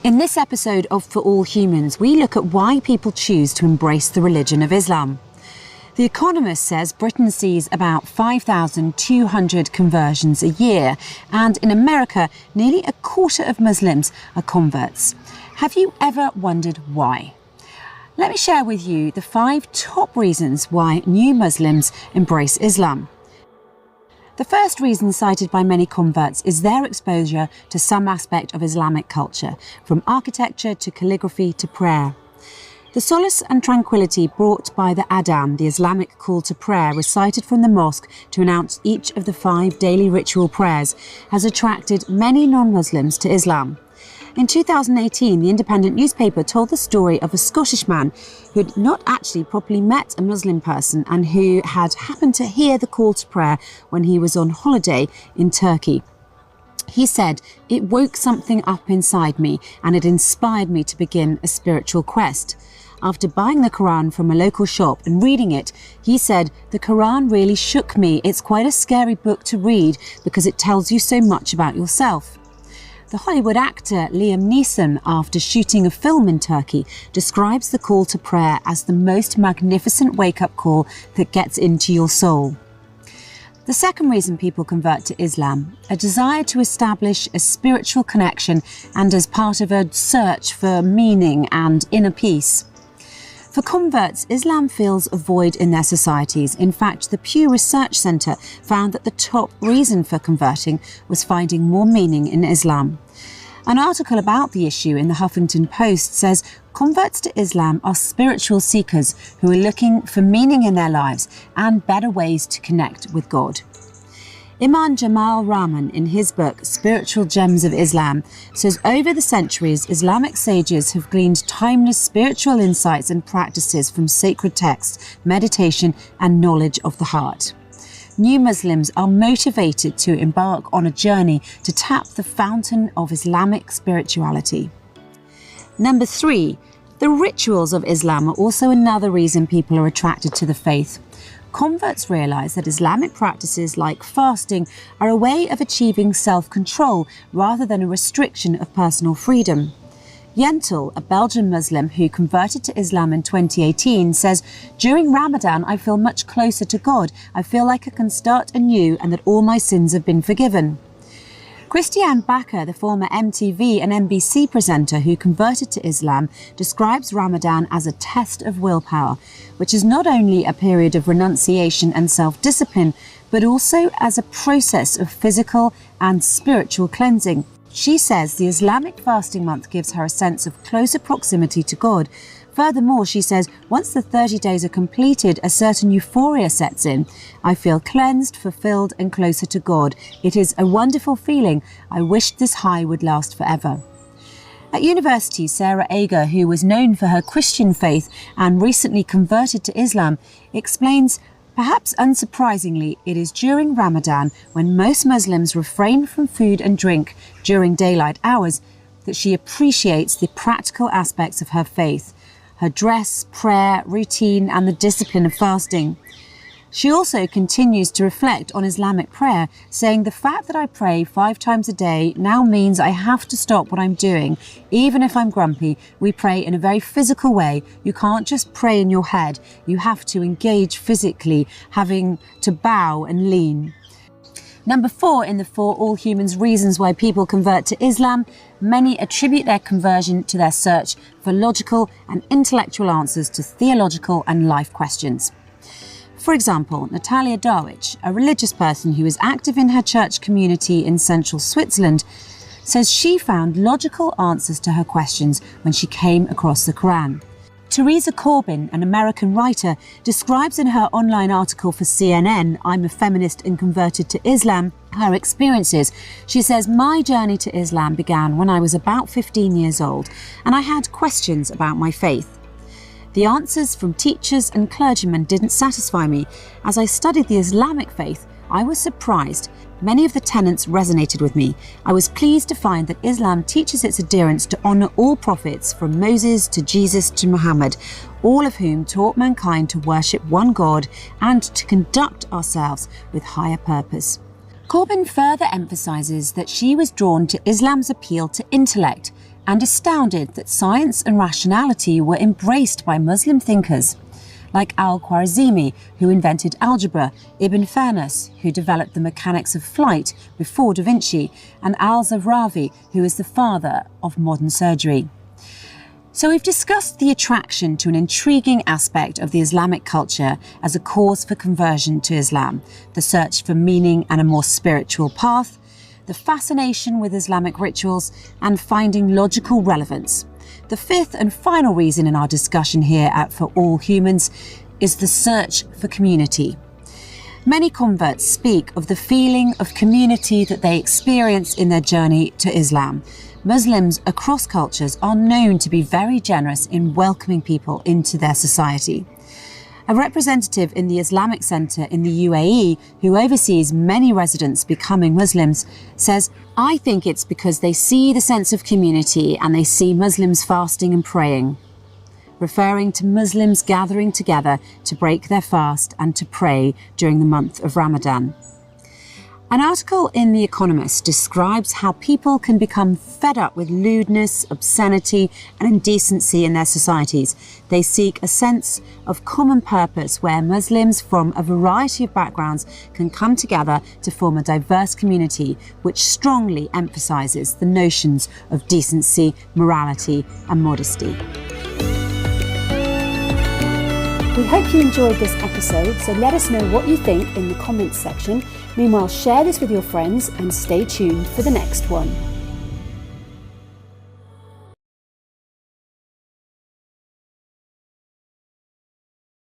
In this episode of For All Humans, we look at why people choose to embrace the religion of Islam. The Economist says Britain sees about 5,200 conversions a year, and in America, nearly a quarter of Muslims are converts. Have you ever wondered why? Let me share with you the 5 top reasons why new Muslims embrace Islam. The first reason cited by many converts is their exposure to some aspect of Islamic culture, from architecture to calligraphy to prayer. The solace and tranquility brought by the adhan, the Islamic call to prayer recited from the mosque to announce each of the 5 daily ritual prayers, has attracted many non-Muslims to Islam. In 2018, the Independent newspaper told the story of a Scottish man who had not actually properly met a Muslim person and who had happened to hear the call to prayer when he was on holiday in Turkey. He said, "It woke something up inside me and it inspired me to begin a spiritual quest." After buying the Quran from a local shop and reading it, he said, "The Quran really shook me. It's quite a scary book to read because it tells you so much about yourself." The Hollywood actor Liam Neeson, after shooting a film in Turkey, describes the call to prayer as the most magnificent wake-up call that gets into your soul. The second reason people convert to Islam, a desire to establish a spiritual connection and as part of a search for meaning and inner peace. For converts, Islam fills a void in their societies. In fact, the Pew Research Centre found that the top reason for converting was finding more meaning in Islam. An article about the issue in the Huffington Post says converts to Islam are spiritual seekers who are looking for meaning in their lives and better ways to connect with God. Imam Jamal Rahman, in his book Spiritual Gems of Islam, says over the centuries, Islamic sages have gleaned timeless spiritual insights and practices from sacred texts, meditation and knowledge of the heart. New Muslims are motivated to embark on a journey to tap the fountain of Islamic spirituality. Number 3, the rituals of Islam are also another reason people are attracted to the faith. Converts realise that Islamic practices like fasting are a way of achieving self-control rather than a restriction of personal freedom. Yentel, a Belgian Muslim who converted to Islam in 2018, says, "During Ramadan, I feel much closer to God. I feel like I can start anew and that all my sins have been forgiven." Christiane Bakker, the former MTV and NBC presenter who converted to Islam, describes Ramadan as a test of willpower, which is not only a period of renunciation and self-discipline, but also as a process of physical and spiritual cleansing. She says the Islamic fasting month gives her a sense of closer proximity to God. Furthermore, she says, once the 30 days are completed, a certain euphoria sets in. "I feel cleansed, fulfilled and closer to God. It is a wonderful feeling. I wish this high would last forever." At university, Sarah Ager, who was known for her Christian faith and recently converted to Islam, explains, perhaps unsurprisingly, it is during Ramadan, when most Muslims refrain from food and drink during daylight hours, that she appreciates the practical aspects of her faith. Her dress, prayer, routine and the discipline of fasting. She also continues to reflect on Islamic prayer, saying, "The fact that I pray 5 times a day now means I have to stop what I'm doing. Even if I'm grumpy, we pray in a very physical way. You can't just pray in your head. You have to engage physically, having to bow and lean." Number 4 in the For All Humans reasons why people convert to Islam, many attribute their conversion to their search for logical and intellectual answers to theological and life questions. For example, Natalia Darwich, a religious person who is active in her church community in central Switzerland, says she found logical answers to her questions when she came across the Quran. Teresa Corbin, an American writer, describes in her online article for CNN, "I'm a Feminist and Converted to Islam," her experiences. She says, "My journey to Islam began when I was about 15 years old, and I had questions about my faith. The answers from teachers and clergymen didn't satisfy me. As I studied the Islamic faith, I was surprised. Many of the tenets resonated with me. I was pleased to find that Islam teaches its adherents to honour all prophets, from Moses to Jesus to Muhammad, all of whom taught mankind to worship one God and to conduct ourselves with higher purpose." Corbin further emphasises that she was drawn to Islam's appeal to intellect, and astounded that science and rationality were embraced by Muslim thinkers like Al-Khwarizmi, who invented algebra, Ibn Fairness, who developed the mechanics of flight before Da Vinci, and Al-Zawrawi, who is the father of modern surgery. So we've discussed the attraction to an intriguing aspect of the Islamic culture as a cause for conversion to Islam, the search for meaning and a more spiritual path, the fascination with Islamic rituals, and finding logical relevance. The fifth and final reason in our discussion here at For All Humans is the search for community. Many converts speak of the feeling of community that they experience in their journey to Islam. Muslims across cultures are known to be very generous in welcoming people into their society. A representative in the Islamic Centre in the UAE, who oversees many residents becoming Muslims, says, "I think it's because they see the sense of community and they see Muslims fasting and praying," referring to Muslims gathering together to break their fast and to pray during the month of Ramadan. An article in The Economist describes how people can become fed up with lewdness, obscenity and indecency in their societies. They seek a sense of common purpose where Muslims from a variety of backgrounds can come together to form a diverse community which strongly emphasises the notions of decency, morality and modesty. We hope you enjoyed this episode, so let us know what you think in the comments section. Meanwhile, share this with your friends and stay tuned for the next one.